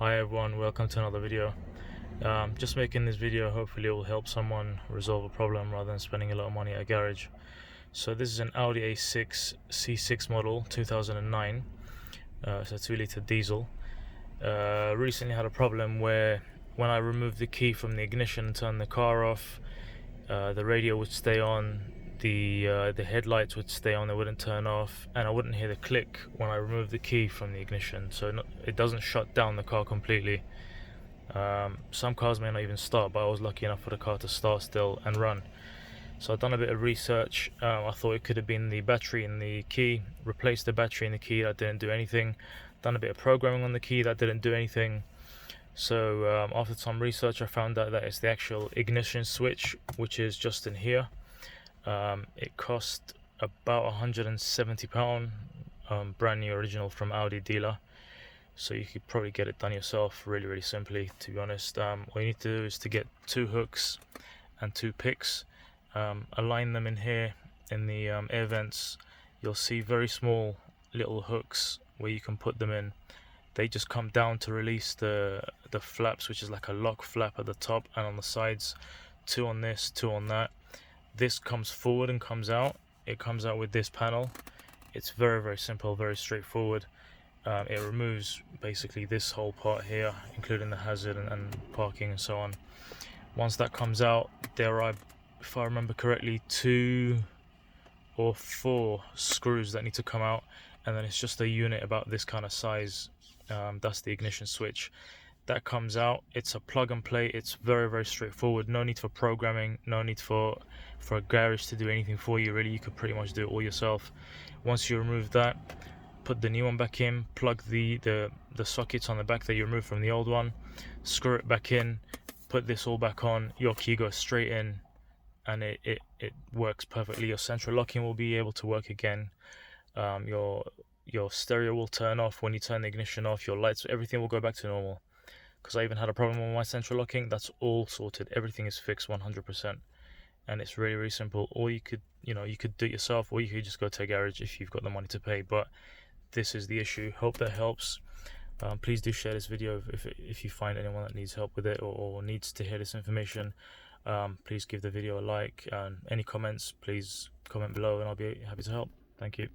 Hi everyone, welcome to another video. Just making this video, hopefully it will help someone resolve a problem rather than spending a lot of money at a garage. So this is an Audi A6 C6 model 2009, so 2-litre diesel. Recently had a problem where when I removed the key from the ignition and turned the car off, the radio would stay on, the headlights would stay on, they wouldn't turn off, and I wouldn't hear the click when I removed the key from the ignition. So it doesn't shut down the car completely. Some cars may not even start, but I was lucky enough for the car to start still and run. So I've done a bit of research. I thought it could have been the battery in the key. Replaced the battery in the key, that didn't do anything. Done a bit of programming on the key, that didn't do anything. So after some research, I found out that it's the actual ignition switch, which is just in here. It cost about £170, brand new original from Audi dealer. So you could probably get it done yourself really simply, to be honest. All you need to do is to get 2 hooks and 2 picks, align them in here in the air vents. You'll see very small little hooks where you can put them in. They just come down to release the flaps, which is like a lock flap at the top and on the sides. 2 on this, 2 on that. This comes forward and comes out. It comes out with this panel. It's very simple, very straightforward. It removes basically this whole part here, including the hazard and parking and so on. Once that comes out, there are, if I remember correctly, 2 or 4 screws that need to come out, and then it's just a unit about this kind of size. That's the ignition switch. That comes out. It's a plug and play. It's very straightforward. No need for programming, no need for a garage to do anything for you, really. You could pretty much do it all yourself. Once you remove that, put the new one back in, plug the sockets on the back that you removed from the old one, screw it back in, put this all back on. Your key goes straight in and it works perfectly. Your central locking will be able to work again. Your stereo will turn off when you turn the ignition off. Your lights, everything will go back to normal. Because I even had a problem with my central locking. That's all sorted. Everything is fixed 100%, and it's really simple. Or you could do it yourself, or you could just go to a garage if you've got the money to pay. But this is the issue. Hope that helps. Please do share this video if you find anyone that needs help with it or needs to hear this information. Please give the video a like, and any comments, please comment below and I'll be happy to help. Thank you.